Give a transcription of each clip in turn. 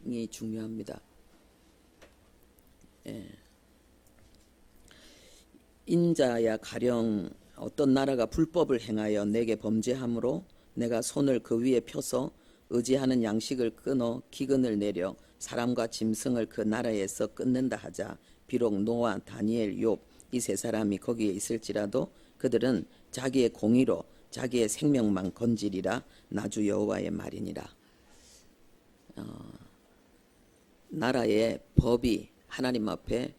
굉장히 중요합니다. 인자야 가령 어떤 나라가 불법을 행하여 내게 범죄함으로 내가 손을 그 위에 펴서 의지하는 양식을 끊어 기근을 내려 사람과 짐승을 그 나라에서 끊는다 하자. 비록 노아, 다니엘, 욥 이 세 사람이 거기에 있을지라도 그들은 자기의 공의로 자기의 생명만 건지리라. 나주 여호와의 말이니라. 나라의 법이 하나님 앞에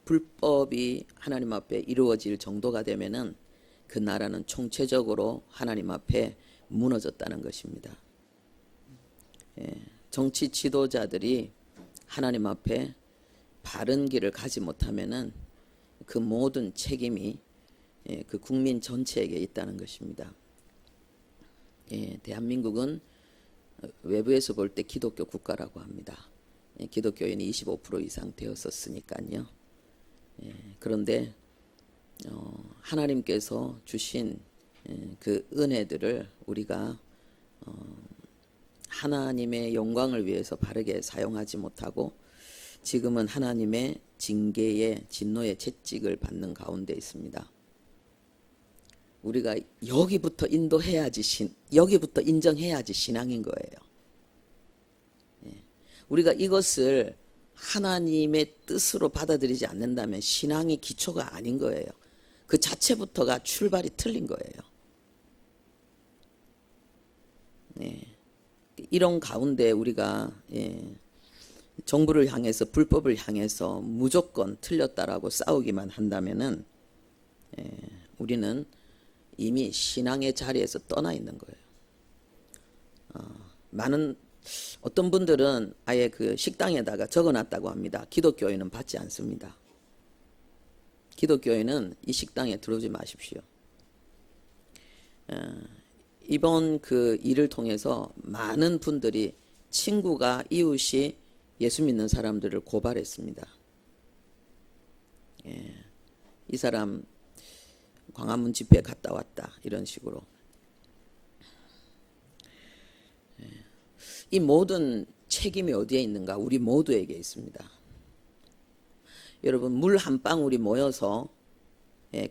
불법이 하나님 앞에 이루어질 정도가 되면은 그 나라는 총체적으로 하나님 앞에 무너졌다는 것입니다. 정치 지도자들이 하나님 앞에 바른 길을 가지 못하면은 그 모든 책임이 그 국민 전체에게 있다는 것입니다. 대한민국은 외부에서 볼 때 기독교 국가라고 합니다. 기독교인이 25% 이상 되었었으니까요. 그런데 하나님께서 주신 그 은혜들을 우리가 하나님의 영광을 위해서 바르게 사용하지 못하고 지금은 하나님의 징계의 진노의 채찍을 받는 가운데 있습니다. 우리가 여기부터 인도해야지 여기부터 인정해야지 신앙인 거예요. 우리가 이것을 하나님의 뜻으로 받아들이지 않는다면 신앙이 기초가 아닌 거예요. 그 자체부터가 출발이 틀린 거예요. 이런 가운데 우리가 정부를 향해서 불법을 향해서 무조건 틀렸다라고 싸우기만 한다면은 우리는 이미 신앙의 자리에서 떠나 있는 거예요. 많은 어떤 분들은 아예 그 식당에다가 적어놨다고 합니다. 기독교인은 받지 않습니다. 기독교인은 이 식당에 들어오지 마십시오. 이번 그 일을 통해서 많은 분들이 친구가 이웃이 예수 믿는 사람들을 고발했습니다. 이 사람 광화문 집회 갔다 왔다 이런 식으로. 이 모든 책임이 어디에 있는가? 우리 모두에게 있습니다. 여러분 물 한 방울이 모여서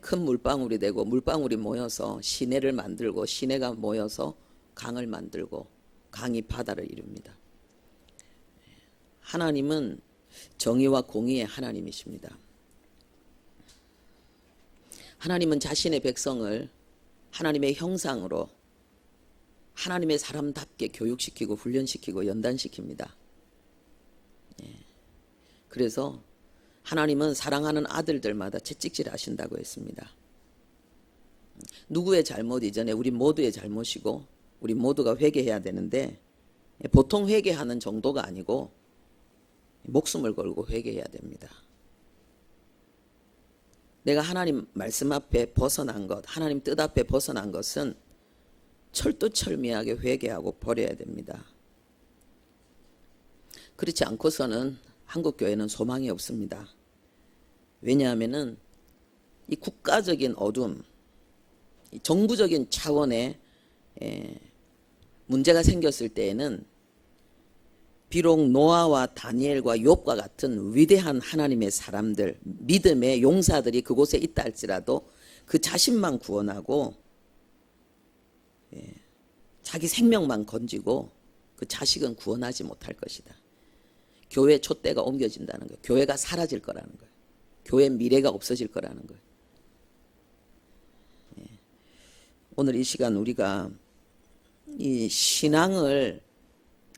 큰 물방울이 되고 물방울이 모여서 시내를 만들고 시내가 모여서 강을 만들고 강이 바다를 이룹니다. 하나님은 정의와 공의의 하나님이십니다. 하나님은 자신의 백성을 하나님의 형상으로 하나님의 사람답게 교육시키고 훈련시키고 연단시킵니다. 그래서 하나님은 사랑하는 아들들마다 채찍질 하신다고 했습니다. 누구의 잘못 이전에 우리 모두의 잘못이고 우리 모두가 회개해야 되는데 보통 회개하는 정도가 아니고 목숨을 걸고 회개해야 됩니다. 내가 하나님 말씀 앞에 벗어난 것, 하나님 뜻 앞에 벗어난 것은 철두철미하게 회개하고 버려야 됩니다. 그렇지 않고서는 한국교회는 소망이 없습니다. 왜냐하면은 이 국가적인 어둠, 이 정부적인 차원의 문제가 생겼을 때에는 비록 노아와 다니엘과 욥과 같은 위대한 하나님의 사람들, 믿음의 용사들이 그곳에 있다 할지라도 그 자신만 구원하고 자기 생명만 건지고 그 자식은 구원하지 못할 것이다. 교회 촛대가 옮겨진다는 거예요. 교회가 사라질 거라는 거예요. 교회 미래가 없어질 거라는 거예요. 오늘 이 시간 우리가 이 신앙을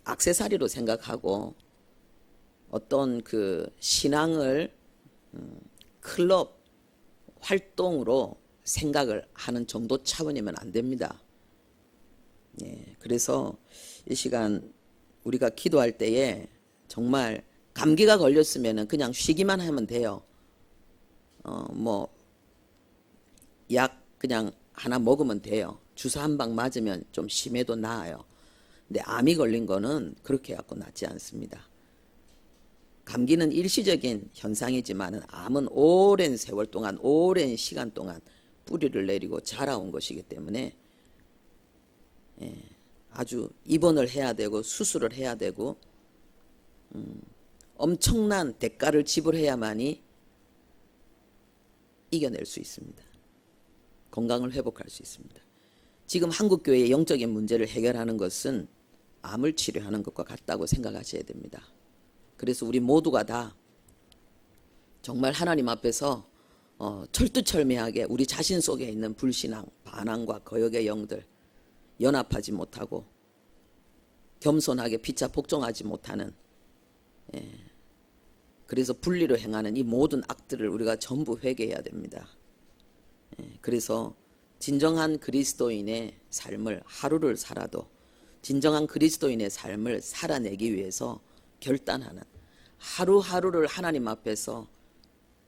액세서리로 생각하고 어떤 그 신앙을 클럽 활동으로 생각을 하는 정도 차원이면 안 됩니다. 그래서 이 시간 우리가 기도할 때에 정말 감기가 걸렸으면 그냥 쉬기만 하면 돼요. 약 그냥 하나 먹으면 돼요. 주사 한 방 맞으면 좀 심해도 나아요. 근데 암이 걸린 거는 그렇게 해갖고 낫지 않습니다. 감기는 일시적인 현상이지만 암은 오랜 세월 동안 오랜 시간 동안 뿌리를 내리고 자라온 것이기 때문에 아주 입원을 해야 되고 수술을 해야 되고 엄청난 대가를 지불해야만이 이겨낼 수 있습니다. 건강을 회복할 수 있습니다. 지금 한국교회의 영적인 문제를 해결하는 것은 암을 치료하는 것과 같다고 생각하셔야 됩니다. 그래서 우리 모두가 다 정말 하나님 앞에서 철두철미하게 우리 자신 속에 있는 불신앙, 반항과 거역의 영들 연합하지 못하고 겸손하게 피차 복종하지 못하는 그래서 분리로 행하는 이 모든 악들을 우리가 전부 회개해야 됩니다. 그래서 진정한 그리스도인의 삶을 하루를 살아도 진정한 그리스도인의 삶을 살아내기 위해서 결단하는 하루하루를 하나님 앞에서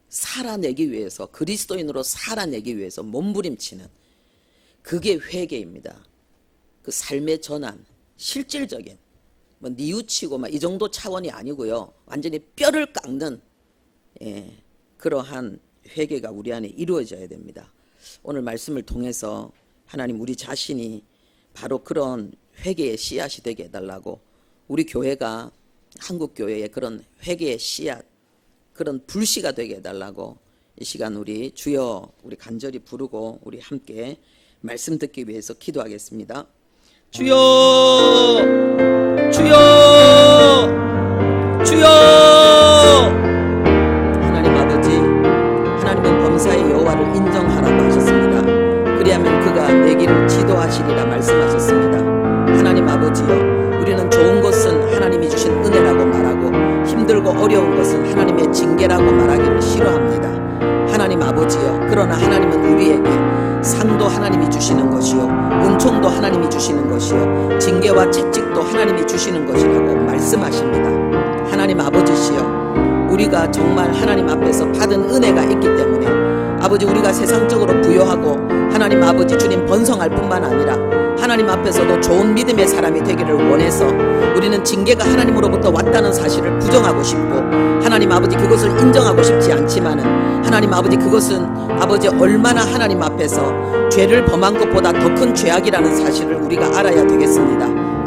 살아내기 위해서 그리스도인으로 살아내기 위해서 몸부림치는 그게 회개입니다. 그 삶의 전환, 실질적인 뭐 뉘우치고 막 이 정도 차원이 아니고요. 완전히 뼈를 깎는 그러한 회개가 우리 안에 이루어져야 됩니다. 오늘 말씀을 통해서 하나님 우리 자신이 바로 그런 회개의 씨앗이 되게 해달라고 우리 교회가 한국교회의 그런 회개의 씨앗 그런 불씨가 되게 해달라고 이 시간 우리 주여 우리 간절히 부르고 우리 함께 말씀 듣기 위해서 기도하겠습니다. 주여 주여 주여 하나님 아버지 하나님은 범사의 여호와를 인정하라고 하셨습니다. 그리하면 그가 내 길을 지도하시리라 말씀하셨습니다. 하나님 아버지여 우리는 좋은 것은 하나님이 주신 은혜라고 말하고 힘들고 어려운 것은 하나님의 징계라고 말하기를 싫어합니다. 하나님 아버지여 그러나 하나님은 우리에게 상도 하나님이 주시는 것이요 은총도 하나님이 주시는 것이요 징계와 채찍도 하나님이 주시는 것이라고 말씀하십니다. 하나님 아버지시여 우리가 정말 하나님 앞에서 받은 은혜가 있기 때문에 아버지 우리가 세상적으로 부요하고 하나님 아버지 주님 번성할 뿐만 아니라 하나님 앞에서도 좋은 믿음의 사람이 되기를 원해서 우리는 징계가 하나님으로부터 왔다는 사실을 부정하고 싶고 하나님 아버지 그것을 인정하고 싶지 않지만은 하나님 아버지 그것은 아버지 얼마나 하나님 앞에서 죄를 범한 것보다 더 큰 죄악이라는 사실을 우리가 알아야 되겠습니다.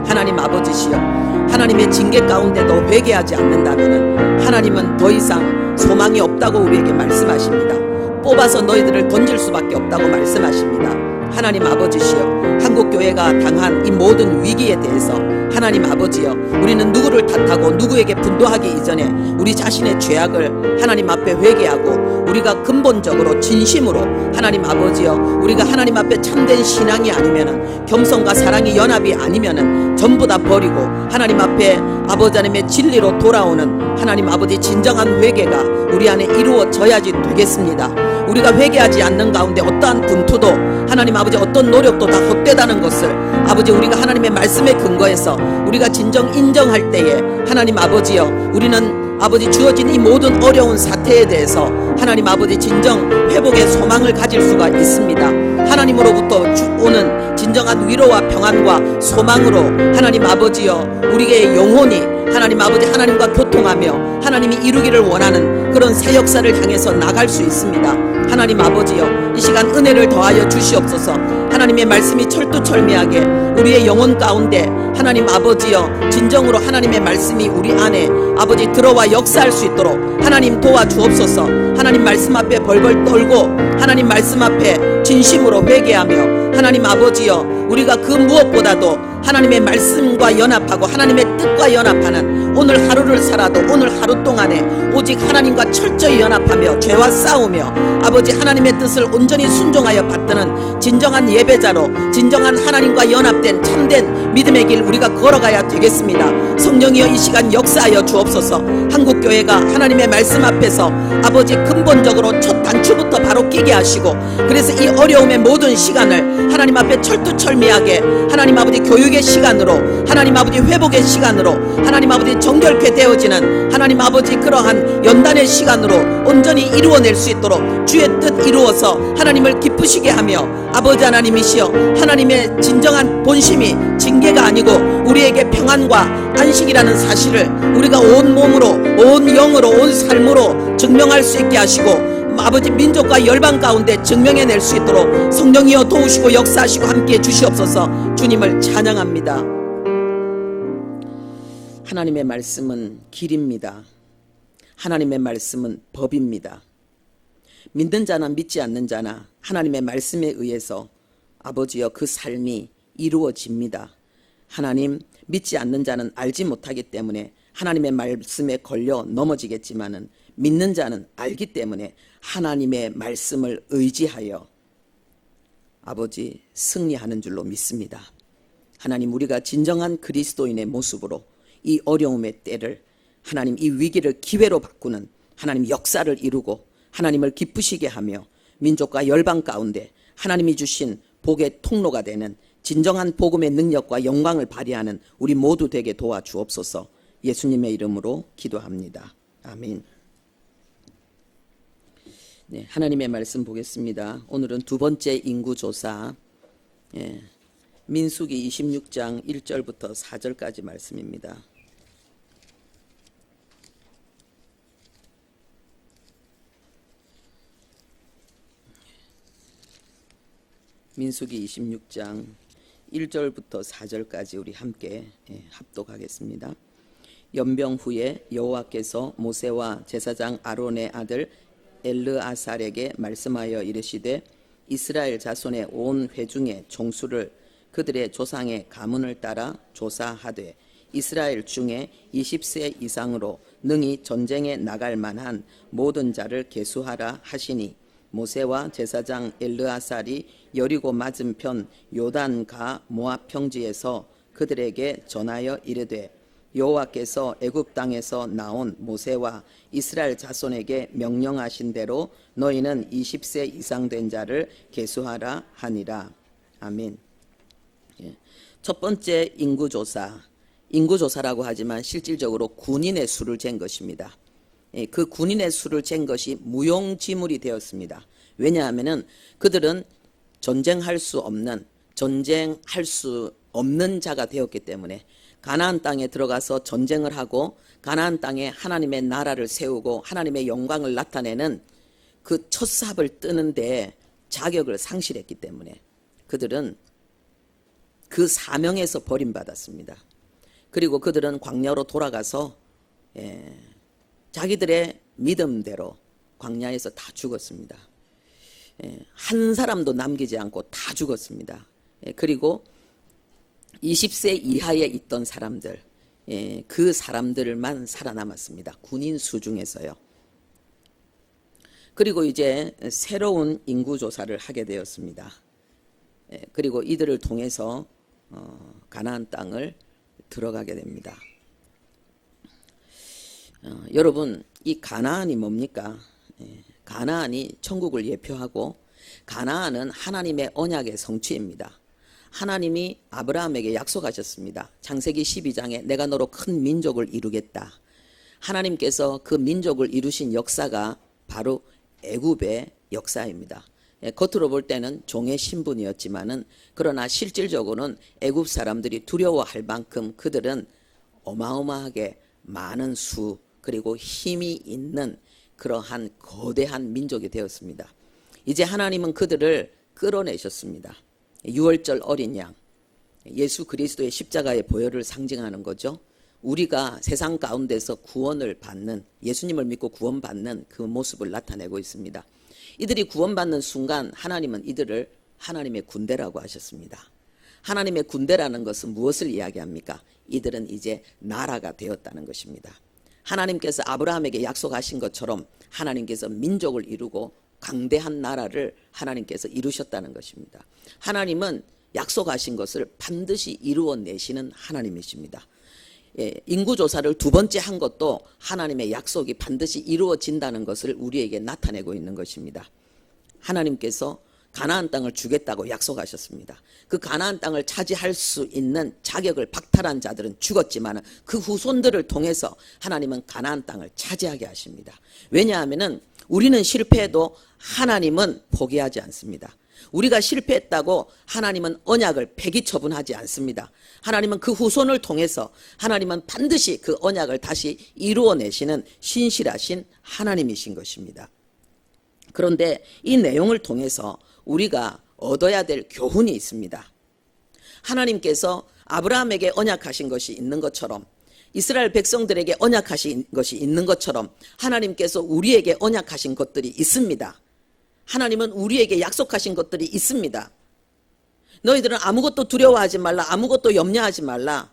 하나님 아버지시여 하나님의 징계 가운데도 회개하지 않는다면은 하나님은 더 이상 소망이 없다고 우리에게 말씀하십니다. 뽑아서 너희들을 던질 수밖에 없다고 말씀하십니다. 하나님 아버지시여 한국교회가 당한 이 모든 위기에 대해서 하나님 아버지여 우리는 누구를 탓하고 누구에게 분도하기 이전에 우리 자신의 죄악을 하나님 앞에 회개하고 우리가 근본적으로 진심으로 하나님 아버지여 우리가 하나님 앞에 참된 신앙이 아니면은 겸손과 사랑이 연합이 아니면은 전부 다 버리고 하나님 앞에 아버지 하나님의 진리로 돌아오는 하나님 아버지 진정한 회개가 우리 안에 이루어져야지 되겠습니다. 우리가 회개하지 않는 가운데 어떠한 분투도 하나님 아버지 어떤 노력도 다 헛되다는 것을 아버지 우리가 하나님의 말씀에 근거해서 우리가 진정 인정할 때에 하나님 아버지여 우리는 아버지 주어진 이 모든 어려운 사태에 대해서 하나님 아버지 진정 회복의 소망을 가질 수가 있습니다. 하나님으로부터 오는 진정한 위로와 평안과 소망으로 하나님 아버지여 우리의 영혼이 하나님 아버지 하나님과 교통하며 하나님이 이루기를 원하는 그런 새 역사를 향해서 나갈 수 있습니다. 하나님 아버지여 이 시간 은혜를 더하여 주시옵소서. 하나님의 말씀이 철두철미하게 우리의 영혼 가운데 하나님 아버지여 진정으로 하나님의 말씀이 우리 안에 아버지 들어와 역사할 수 있도록 하나님 도와주옵소서. 하나님 말씀 앞에 벌벌 떨고 하나님 말씀 앞에 진심으로 회개하며 하나님 아버지여 우리가 그 무엇보다도 하나님의 말씀과 연합하고 하나님의 뜻과 연합하는 오늘 하루를 살아도 오늘 하루 동안에 오직 하나님과 철저히 연합하며 죄와 싸우며 아버지 하나님의 뜻을 온전히 순종하여 받드는 진정한 예배자로 진정한 하나님과 연합된 참된 믿음의 길 우리가 걸어가야 되겠습니다. 성령이여 이 시간 역사하여 주옵소서. 한국교회가 하나님의 말씀 앞에서 아버지 근본적으로 첫 단추부터 바로 끼게 하시고 그래서 이 어려움의 모든 시간을 하나님 앞에 철두철미하게 하나님 아버지 교육의 시간으로 하나님 아버지 회복의 시간으로 하나님 아버지 정결케 되어지는 하나님 아버지 그러한 연단의 시간으로 온전히 이루어낼 수 있도록 주의 뜻 이루어서 하나님을 기쁘시게 하며 아버지 하나님이시여 하나님의 진정한 본심이 징계가 아니고 우리에게 평안과 안식이라는 사실을 우리가 온 몸으로 온 영으로 온 삶으로 증명할 수 있게 하시고 아버지 민족과 열방 가운데 증명해낼 수 있도록 성령이여 도우시고 역사하시고 함께해 주시옵소서. 주님을 찬양합니다. 하나님의 말씀은 길입니다. 하나님의 말씀은 법입니다. 믿는 자나 믿지 않는 자나 하나님의 말씀에 의해서 아버지여 그 삶이 이루어집니다. 하나님, 믿지 않는 자는 알지 못하기 때문에 하나님의 말씀에 걸려 넘어지겠지만은 믿는 자는 알기 때문에 하나님의 말씀을 의지하여 아버지 승리하는 줄로 믿습니다. 하나님, 우리가 진정한 그리스도인의 모습으로 이 어려움의 때를 하나님, 이 위기를 기회로 바꾸는 하나님 역사를 이루고 하나님을 기쁘시게 하며 민족과 열방 가운데 하나님이 주신 복의 통로가 되는 진정한 복음의 능력과 영광을 발휘하는 우리 모두 되게 도와주옵소서. 예수님의 이름으로 기도합니다. 아멘. 네, 하나님의 말씀 보겠습니다. 오늘은 두 번째 인구조사, 민수기 26장 1절부터 4절까지 말씀입니다. 민수기 26장 1절부터 4절까지 우리 함께 합독하겠습니다. 연병 후에 여호와께서 모세와 제사장 아론의 아들 엘르아살에게 말씀하여 이르시되 이스라엘 자손의 온 회중의 총수를 그들의 조상의 가문을 따라 조사하되 이스라엘 중에 20세 이상으로 능히 전쟁에 나갈 만한 모든 자를 계수하라 하시니 모세와 제사장 엘르아살이 여리고 맞은편 요단가 모압 평지에서 그들에게 전하여 이르되 여호와께서 애굽 땅에서 나온 모세와 이스라엘 자손에게 명령하신 대로 너희는 20세 이상 된 자를 계수하라 하니라. 아멘. 첫 번째 인구조사라고 하지만 실질적으로 군인의 수를 잰 것입니다. 그 군인의 수를 잰 것이 무용지물이 되었습니다. 왜냐하면 그들은 전쟁할 수 없는 자가 되었기 때문에 가나안 땅에 들어가서 전쟁을 하고 가나안 땅에 하나님의 나라를 세우고 하나님의 영광을 나타내는 그 첫 삽을 뜨는데 자격을 상실했기 때문에 그들은 그 사명에서 버림받았습니다. 그리고 그들은 광야로 돌아가서 자기들의 믿음대로 광야에서 다 죽었습니다. 한 사람도 남기지 않고 다 죽었습니다. 그리고 20세 이하에 있던 사람들, 그 사람들만 살아남았습니다. 군인 수 중에서요. 그리고 이제 새로운 인구조사를 하게 되었습니다. 그리고 이들을 통해서 가나안 땅을 들어가게 됩니다. 여러분, 이 가나안이 뭡니까? 가나안이 천국을 예표하고 가나안은 하나님의 언약의 성취입니다. 하나님이 아브라함에게 약속하셨습니다. 창세기 12장에 내가 너로 큰 민족을 이루겠다. 하나님께서 그 민족을 이루신 역사가 바로 애굽의 역사입니다. 겉으로 볼 때는 종의 신분이었지만은 그러나 실질적으로는 애굽 사람들이 두려워할 만큼 그들은 어마어마하게 많은 수 그리고 힘이 있는 그러한 거대한 민족이 되었습니다. 이제 하나님은 그들을 끌어내셨습니다. 유월절 어린 양, 예수 그리스도의 십자가의 보혈을 상징하는 거죠. 우리가 세상 가운데서 구원을 받는, 예수님을 믿고 구원받는 그 모습을 나타내고 있습니다. 이들이 구원받는 순간 하나님은 이들을 하나님의 군대라고 하셨습니다. 하나님의 군대라는 것은 무엇을 이야기합니까? 이들은 이제 나라가 되었다는 것입니다. 하나님께서 아브라함에게 약속하신 것처럼 하나님께서 민족을 이루고 강대한 나라를 하나님께서 이루셨다는 것입니다. 하나님은 약속하신 것을 반드시 이루어내시는 하나님이십니다. 인구조사를 두 번째 한 것도 하나님의 약속이 반드시 이루어진다는 것을 우리에게 나타내고 있는 것입니다. 하나님께서 가나안 땅을 주겠다고 약속하셨습니다. 그 가나안 땅을 차지할 수 있는 자격을 박탈한 자들은 죽었지만 그 후손들을 통해서 하나님은 가나안 땅을 차지하게 하십니다. 왜냐하면 우리는 실패해도 하나님은 포기하지 않습니다. 우리가 실패했다고 하나님은 언약을 폐기 처분하지 않습니다. 하나님은 그 후손을 통해서 하나님은 반드시 그 언약을 다시 이루어내시는 신실하신 하나님이신 것입니다. 그런데 이 내용을 통해서 우리가 얻어야 될 교훈이 있습니다. 하나님께서 아브라함에게 언약하신 것이 있는 것처럼, 이스라엘 백성들에게 언약하신 것이 있는 것처럼 하나님께서 우리에게 언약하신 것들이 있습니다. 하나님은 우리에게 약속하신 것들이 있습니다. 너희들은 아무것도 두려워하지 말라. 아무것도 염려하지 말라.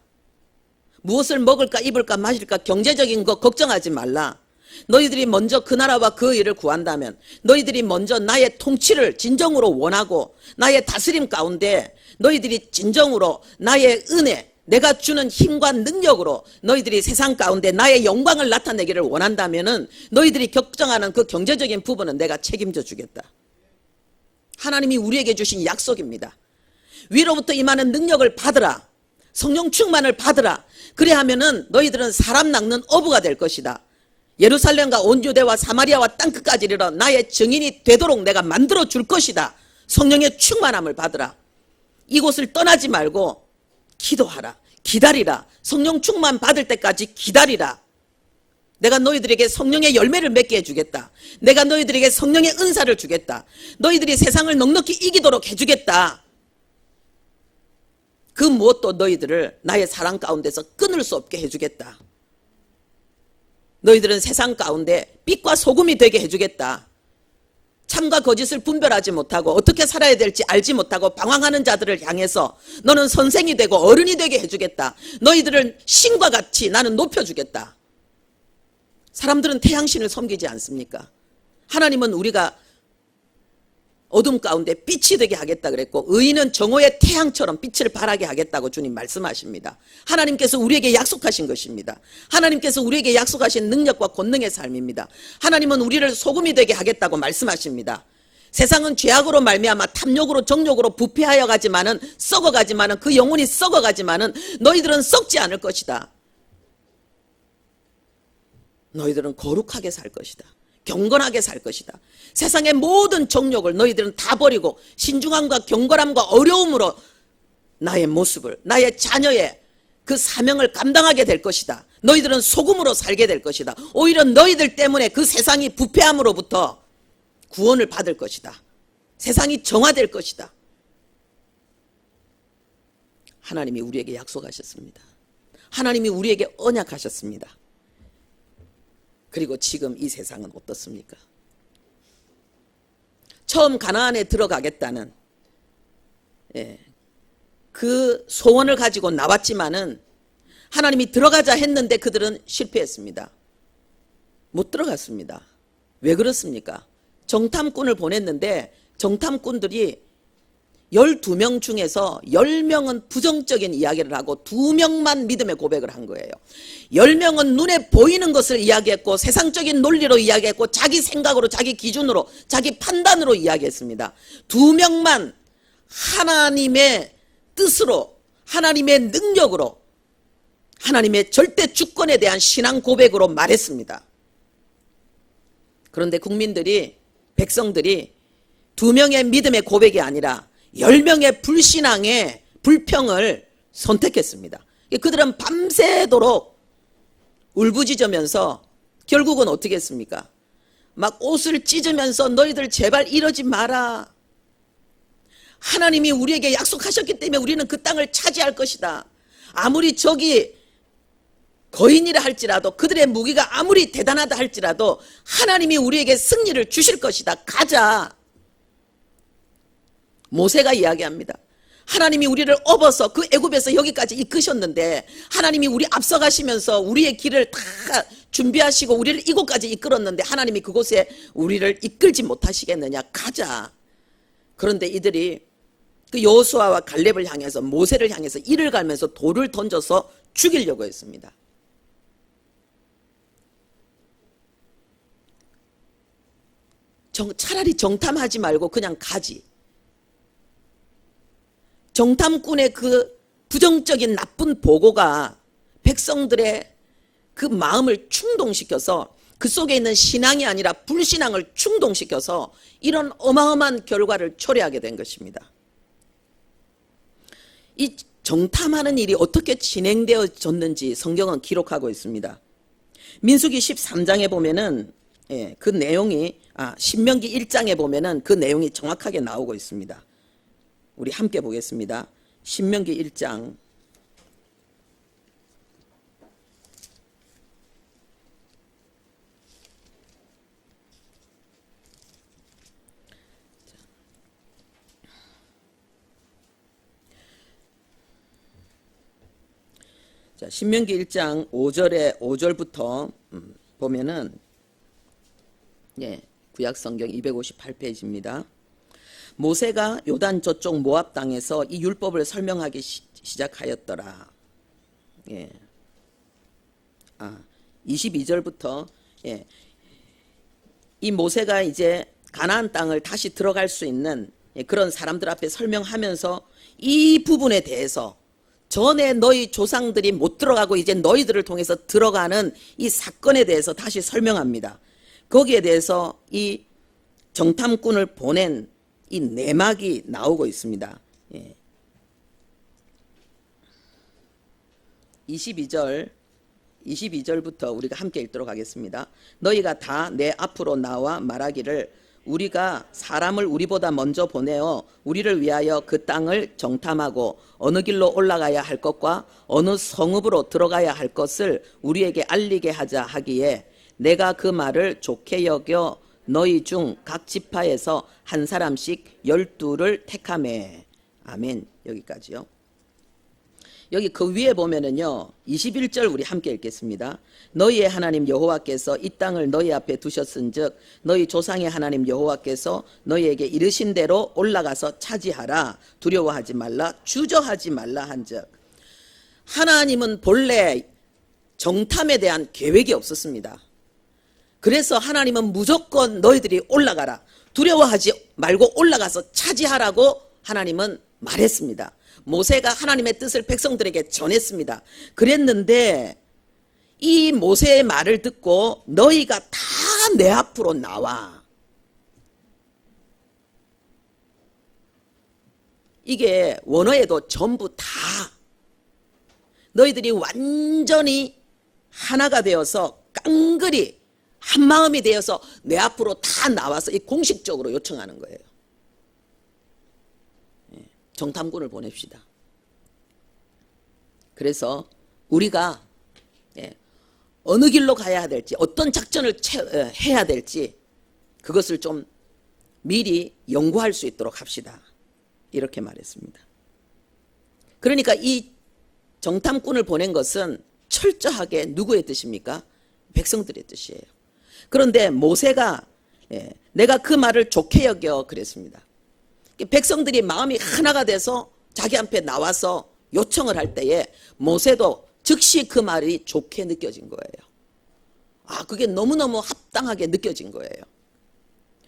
무엇을 먹을까 입을까 마실까 경제적인 거 걱정하지 말라. 너희들이 먼저 그 나라와 그 일을 구한다면, 너희들이 먼저 나의 통치를 진정으로 원하고 나의 다스림 가운데 너희들이 진정으로 나의 은혜, 내가 주는 힘과 능력으로 너희들이 세상 가운데 나의 영광을 나타내기를 원한다면은 너희들이 걱정하는 그 경제적인 부분은 내가 책임져 주겠다. 하나님이 우리에게 주신 약속입니다. 위로부터 임하는 능력을 받으라. 성령 충만을 받으라. 그래 하면은 너희들은 사람 낚는 어부가 될 것이다. 예루살렘과 온 유대와 사마리아와 땅끝까지 이르러 나의 증인이 되도록 내가 만들어 줄 것이다. 성령의 충만함을 받으라. 이곳을 떠나지 말고 기도하라. 기다리라. 성령 충만 받을 때까지 기다리라. 내가 너희들에게 성령의 열매를 맺게 해주겠다. 내가 너희들에게 성령의 은사를 주겠다. 너희들이 세상을 넉넉히 이기도록 해주겠다. 그 무엇도 너희들을 나의 사랑 가운데서 끊을 수 없게 해주겠다. 너희들은 세상 가운데 빛과 소금이 되게 해주겠다. 참과 거짓을 분별하지 못하고 어떻게 살아야 될지 알지 못하고 방황하는 자들을 향해서 너는 선생이 되고 어른이 되게 해주겠다. 너희들을 신과 같이 나는 높여주겠다. 사람들은 태양신을 섬기지 않습니까? 하나님은 우리가 어둠 가운데 빛이 되게 하겠다 그랬고, 의인은 정오의 태양처럼 빛을 발하게 하겠다고 주님 말씀하십니다. 하나님께서 우리에게 약속하신 것입니다. 하나님께서 우리에게 약속하신 능력과 권능의 삶입니다. 하나님은 우리를 소금이 되게 하겠다고 말씀하십니다. 세상은 죄악으로 말미암아 탐욕으로 정욕으로 부패하여 가지만은 썩어가지만은 그 영혼이 썩어가지만은 너희들은 썩지 않을 것이다. 너희들은 거룩하게 살 것이다. 경건하게 살 것이다. 세상의 모든 정욕을 너희들은 다 버리고 신중함과 경건함과 어려움으로 나의 모습을, 나의 자녀의 그 사명을 감당하게 될 것이다. 너희들은 소금으로 살게 될 것이다. 오히려 너희들 때문에 그 세상이 부패함으로부터 구원을 받을 것이다. 세상이 정화될 것이다. 하나님이 우리에게 약속하셨습니다. 하나님이 우리에게 언약하셨습니다. 그리고 지금 이 세상은 어떻습니까? 처음 가나안에 들어가겠다는 그 소원을 가지고 나왔지만은 하나님이 들어가자 했는데 그들은 실패했습니다. 못 들어갔습니다. 왜 그렇습니까? 정탐꾼을 보냈는데 정탐꾼들이 12명 중에서 10명은 부정적인 이야기를 하고 2명만 믿음의 고백을 한 거예요. 10명은 눈에 보이는 것을 이야기했고 세상적인 논리로 이야기했고 자기 생각으로 자기 기준으로 자기 판단으로 이야기했습니다. 2명만 하나님의 뜻으로 하나님의 능력으로 하나님의 절대 주권에 대한 신앙 고백으로 말했습니다. 그런데 국민들이 백성들이 2명의 믿음의 고백이 아니라 10명의 불신앙의 불평을 선택했습니다. 그들은 밤새도록 울부짖으면서 결국은 어떻게 했습니까? 막 옷을 찢으면서 너희들 제발 이러지 마라. 하나님이 우리에게 약속하셨기 때문에 우리는 그 땅을 차지할 것이다. 아무리 적이 거인이라 할지라도 그들의 무기가 아무리 대단하다 할지라도 하나님이 우리에게 승리를 주실 것이다. 가자. 모세가 이야기합니다. 하나님이 우리를 업어서 그 애굽에서 여기까지 이끄셨는데 하나님이 우리 앞서가시면서 우리의 길을 다 준비하시고 우리를 이곳까지 이끌었는데 하나님이 그곳에 우리를 이끌지 못하시겠느냐. 가자. 그런데 이들이 그 여호수아와 갈렙을 향해서 모세를 향해서 이를 갈면서 돌을 던져서 죽이려고 했습니다. 차라리 정탐하지 말고 그냥 가지. 정탐꾼의 그 부정적인 나쁜 보고가 백성들의 그 마음을 충동시켜서 그 속에 있는 신앙이 아니라 불신앙을 충동시켜서 이런 어마어마한 결과를 초래하게 된 것입니다. 이 정탐하는 일이 어떻게 진행되어졌는지 성경은 기록하고 있습니다. 민수기 13장에 보면은 그 내용이 신명기 1장에 보면은 그 내용이 정확하게 나오고 있습니다. 우리 함께 보겠습니다. 신명기 1장. 자, 신명기 1장 5절부터 보면은 구약성경 258페이지입니다. 모세가 요단 저쪽 모압 땅에서 이 율법을 설명하기 시작하였더라. 22절부터 이 모세가 이제 가나안 땅을 다시 들어갈 수 있는 그런 사람들 앞에 설명하면서 이 부분에 대해서 전에 너희 조상들이 못 들어가고 이제 너희들을 통해서 들어가는 이 사건에 대해서 다시 설명합니다. 거기에 대해서 이 정탐꾼을 보낸 이 내막이 나오고 있습니다. 22절부터 우리가 함께 읽도록 하겠습니다. 너희가 다 내 앞으로 나와 말하기를 우리가 사람을 우리보다 먼저 보내어 우리를 위하여 그 땅을 정탐하고 어느 길로 올라가야 할 것과 어느 성읍으로 들어가야 할 것을 우리에게 알리게 하자 하기에 내가 그 말을 좋게 여겨 너희 중 각 지파에서 한 사람씩 12를 택하매. 아멘. 여기까지요. 여기 그 위에 보면은요 21절 우리 함께 읽겠습니다. 너희의 하나님 여호와께서 이 땅을 너희 앞에 두셨은즉 너희 조상의 하나님 여호와께서 너희에게 이르신 대로 올라가서 차지하라. 두려워하지 말라 주저하지 말라 한즉. 하나님은 본래 정탐에 대한 계획이 없었습니다. 그래서 하나님은 무조건 너희들이 올라가라. 두려워하지 말고 올라가서 차지하라고 하나님은 말했습니다. 모세가 하나님의 뜻을 백성들에게 전했습니다. 그랬는데 이 모세의 말을 듣고 너희가 다 내 앞으로 나와. 이게 원어에도 전부 다 너희들이 완전히 하나가 되어서 깡그리 한 마음이 되어서 내 앞으로 다 나와서 이 공식적으로 요청하는 거예요. 정탐꾼을 보냅시다. 그래서 우리가 어느 길로 가야 될지 어떤 작전을 해야 될지 그것을 좀 미리 연구할 수 있도록 합시다. 이렇게 말했습니다. 그러니까 이 정탐꾼을 보낸 것은 철저하게 누구의 뜻입니까? 백성들의 뜻이에요. 그런데 모세가 내가 그 말을 좋게 여겨 그랬습니다. 백성들이 마음이 하나가 돼서 자기 앞에 나와서 요청을 할 때에 모세도 즉시 그 말이 좋게 느껴진 거예요. 그게 너무너무 합당하게 느껴진 거예요.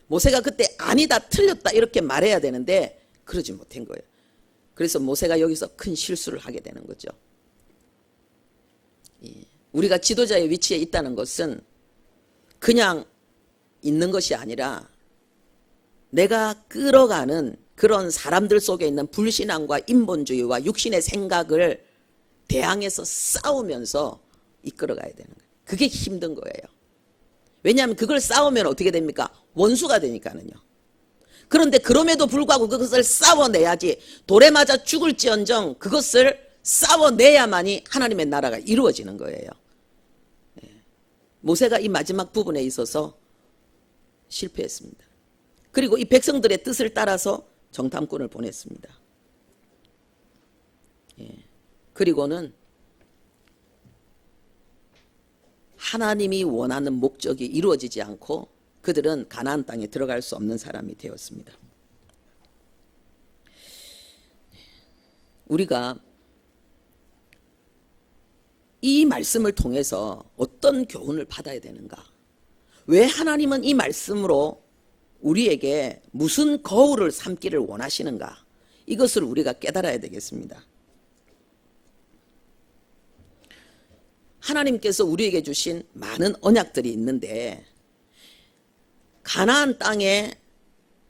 모세가 그때 아니다 틀렸다 이렇게 말해야 되는데 그러지 못한 거예요. 그래서 모세가 여기서 큰 실수를 하게 되는 거죠. 우리가 지도자의 위치에 있다는 것은 그냥 있는 것이 아니라 내가 끌어가는 그런 사람들 속에 있는 불신앙과 인본주의와 육신의 생각을 대항해서 싸우면서 이끌어가야 되는 거예요. 그게 힘든 거예요. 왜냐하면 그걸 싸우면 어떻게 됩니까? 원수가 되니까는요. 그런데 그럼에도 불구하고 그것을 싸워내야지 돌에 맞아 죽을지언정 그것을 싸워내야만이 하나님의 나라가 이루어지는 거예요. 모세가 이 마지막 부분에 있어서 실패했습니다. 그리고 이 백성들의 뜻을 따라서 정탐꾼을 보냈습니다. 그리고는 하나님이 원하는 목적이 이루어지지 않고 그들은 가나안 땅에 들어갈 수 없는 사람이 되었습니다. 우리가 이 말씀을 통해서 어떤 교훈을 받아야 되는가? 왜 하나님은 이 말씀으로 우리에게 무슨 거울을 삼기를 원하시는가? 이것을 우리가 깨달아야 되겠습니다. 하나님께서 우리에게 주신 많은 언약들이 있는데 가나안 땅에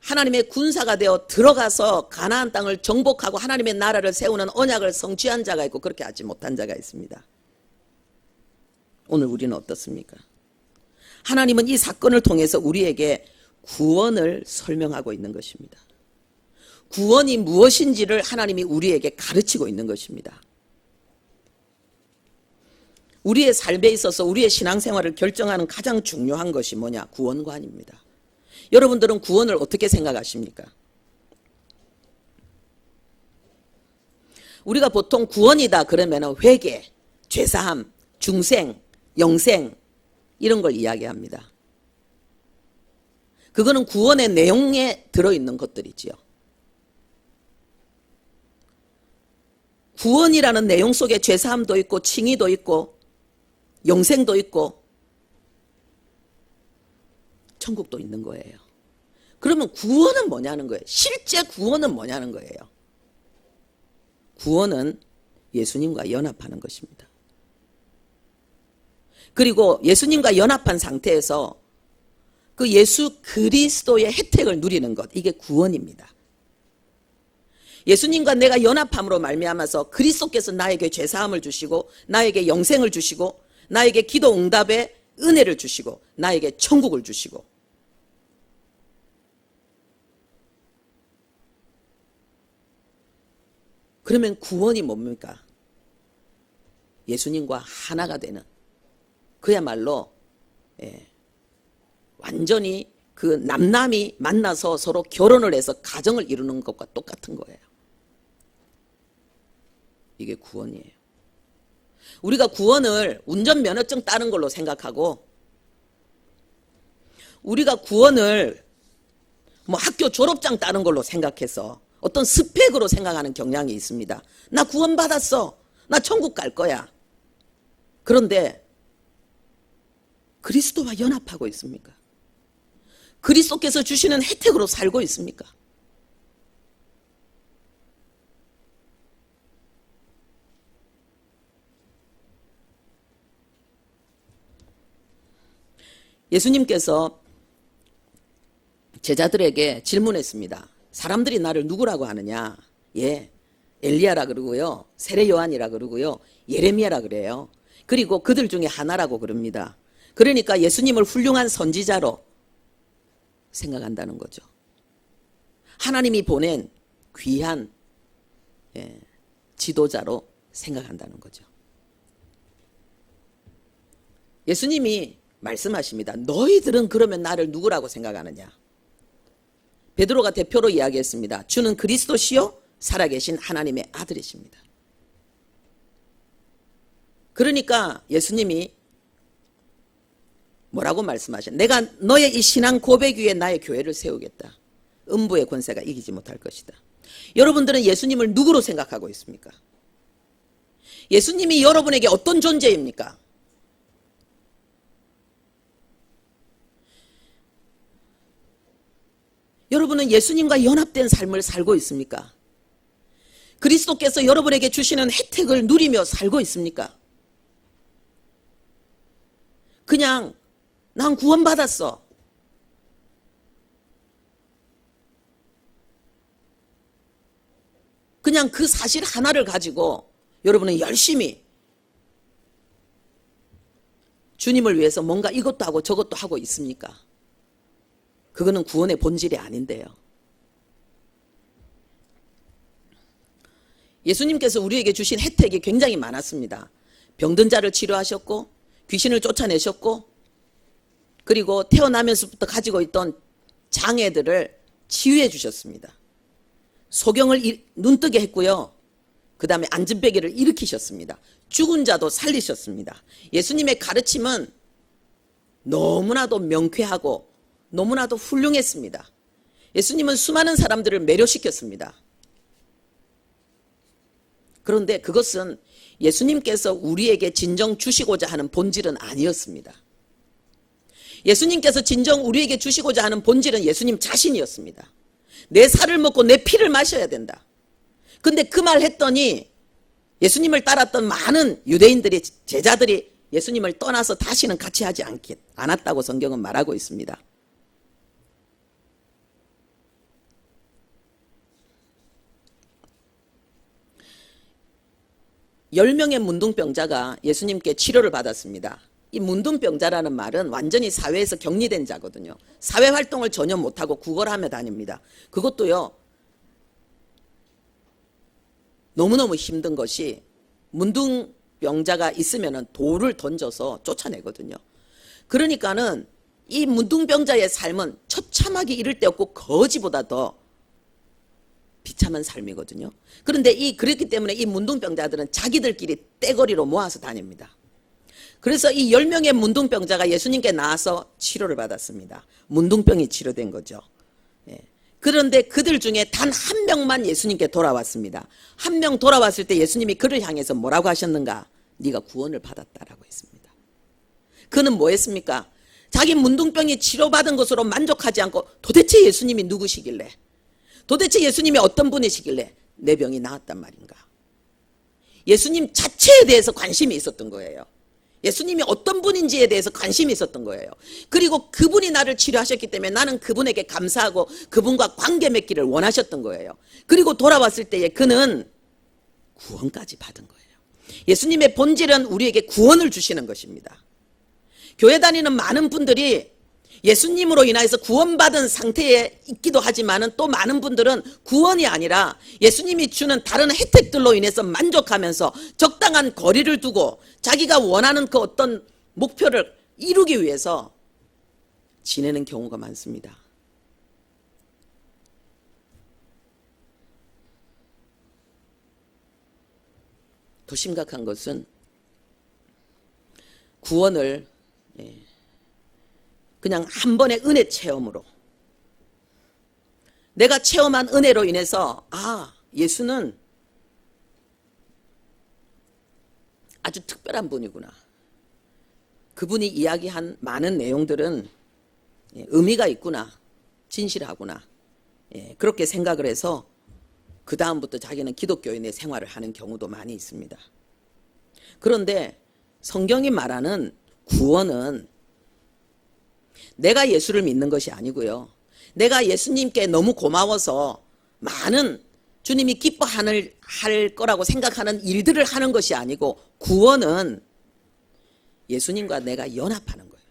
하나님의 군사가 되어 들어가서 가나안 땅을 정복하고 하나님의 나라를 세우는 언약을 성취한 자가 있고 그렇게 하지 못한 자가 있습니다. 오늘 우리는 어떻습니까? 하나님은 이 사건을 통해서 우리에게 구원을 설명하고 있는 것입니다. 구원이 무엇인지를 하나님이 우리에게 가르치고 있는 것입니다. 우리의 삶에 있어서 우리의 신앙생활을 결정하는 가장 중요한 것이 뭐냐? 구원관입니다. 여러분들은 구원을 어떻게 생각하십니까? 우리가 보통 구원이다 그러면 회개, 죄사함, 중생, 영생 이런 걸 이야기합니다. 그거는 구원의 내용에 들어있는 것들이지요. 구원이라는 내용 속에 죄사함도 있고 칭의도 있고 영생도 있고 천국도 있는 거예요. 그러면 구원은 뭐냐는 거예요. 실제 구원은 뭐냐는 거예요. 구원은 예수님과 연합하는 것입니다. 그리고 예수님과 연합한 상태에서 그 예수 그리스도의 혜택을 누리는 것, 이게 구원입니다. 예수님과 내가 연합함으로 말미암아서 그리스도께서 나에게 죄사함을 주시고 나에게 영생을 주시고 나에게 기도 응답의 은혜를 주시고 나에게 천국을 주시고, 그러면 구원이 뭡니까? 예수님과 하나가 되는, 그야말로 완전히 그 남남이 만나서 서로 결혼을 해서 가정을 이루는 것과 똑같은 거예요. 이게 구원이에요. 우리가 구원을 운전면허증 따는 걸로 생각하고, 우리가 구원을 뭐 학교 졸업장 따는 걸로 생각해서 어떤 스펙으로 생각하는 경향이 있습니다. 나 구원받았어. 나 천국 갈 거야. 그런데 그리스도와 연합하고 있습니까? 그리스도께서 주시는 혜택으로 살고 있습니까? 예수님께서 제자들에게 질문했습니다. 사람들이 나를 누구라고 하느냐? 예, 엘리야라 그러고요, 세례 요한이라 그러고요, 예레미야라 그래요. 그리고 그들 중에 하나라고 그럽니다. 그러니까 예수님을 훌륭한 선지자로 생각한다는 거죠. 하나님이 보낸 귀한 지도자로 생각한다는 거죠. 예수님이 말씀하십니다. 너희들은 그러면 나를 누구라고 생각하느냐? 베드로가 대표로 이야기했습니다. 주는 그리스도시요 살아계신 하나님의 아들이십니다. 그러니까 예수님이 뭐라고 말씀하셨냐? 내가 너의 이 신앙 고백 위에 나의 교회를 세우겠다. 음부의 권세가 이기지 못할 것이다. 여러분들은 예수님을 누구로 생각하고 있습니까? 예수님이 여러분에게 어떤 존재입니까? 여러분은 예수님과 연합된 삶을 살고 있습니까? 그리스도께서 여러분에게 주시는 혜택을 누리며 살고 있습니까? 그냥 난 구원받았어. 그냥 그 사실 하나를 가지고 여러분은 열심히 주님을 위해서 뭔가 이것도 하고 저것도 하고 있습니까? 그거는 구원의 본질이 아닌데요. 예수님께서 우리에게 주신 혜택이 굉장히 많았습니다. 병든 자를 치료하셨고, 귀신을 쫓아내셨고, 그리고 태어나면서부터 가지고 있던 장애들을 치유해 주셨습니다. 소경을 눈뜨게 했고요. 그 다음에 안진뱅이를 일으키셨습니다. 죽은 자도 살리셨습니다. 예수님의 가르침은 너무나도 명쾌하고 너무나도 훌륭했습니다. 예수님은 수많은 사람들을 매료시켰습니다. 그런데 그것은 예수님께서 우리에게 진정 주시고자 하는 본질은 아니었습니다. 예수님께서 진정 우리에게 주시고자 하는 본질은 예수님 자신이었습니다. 내 살을 먹고 내 피를 마셔야 된다. 근데 그 말 했더니 예수님을 따랐던 많은 유대인들이, 제자들이 예수님을 떠나서 다시는 같이 하지 않았다고 성경은 말하고 있습니다. 10명의 문둥병자가 예수님께 치료를 받았습니다. 이 문둥병자라는 말은 완전히 사회에서 격리된 자거든요. 사회활동을 전혀 못하고 구걸하며 다닙니다. 그것도요, 너무너무 힘든 것이 문둥병자가 있으면 돌을 던져서 쫓아내거든요. 그러니까는 이 문둥병자의 삶은 처참하기 이를 데 없고 거지보다 더 비참한 삶이거든요. 그런데 그렇기 때문에 이 문둥병자들은 자기들끼리 떼거리로 모아서 다닙니다. 그래서 이 10명의 문둥병자가 예수님께 나와서 치료를 받았습니다. 문둥병이 치료된 거죠. 예. 그런데 그들 중에 단 한 명만 예수님께 돌아왔습니다. 한 명 돌아왔을 때 예수님이 그를 향해서 뭐라고 하셨는가? 네가 구원을 받았다라고 했습니다. 그는 뭐 했습니까? 자기 문둥병이 치료받은 것으로 만족하지 않고 도대체 예수님이 누구시길래, 도대체 예수님이 어떤 분이시길래 내 병이 나았단 말인가? 예수님 자체에 대해서 관심이 있었던 거예요. 예수님이 어떤 분인지에 대해서 관심이 있었던 거예요. 그리고 그분이 나를 치료하셨기 때문에 나는 그분에게 감사하고 그분과 관계 맺기를 원하셨던 거예요. 그리고 돌아왔을 때에 그는 구원까지 받은 거예요. 예수님의 본질은 우리에게 구원을 주시는 것입니다. 교회 다니는 많은 분들이 예수님으로 인하여서 구원받은 상태에 있기도 하지만은 또 많은 분들은 구원이 아니라 예수님이 주는 다른 혜택들로 인해서 만족하면서 적당한 거리를 두고 자기가 원하는 그 어떤 목표를 이루기 위해서 지내는 경우가 많습니다. 더 심각한 것은 구원을 그냥 한 번의 은혜 체험으로, 내가 체험한 은혜로 인해서 예수는 아주 특별한 분이구나, 그분이 이야기한 많은 내용들은 의미가 있구나, 진실하구나, 그렇게 생각을 해서 그 다음부터 자기는 기독교인의 생활을 하는 경우도 많이 있습니다. 그런데 성경이 말하는 구원은 내가 예수를 믿는 것이 아니고요, 내가 예수님께 너무 고마워서 많은 주님이 기뻐할 거라고 생각하는 일들을 하는 것이 아니고, 구원은 예수님과 내가 연합하는 거예요.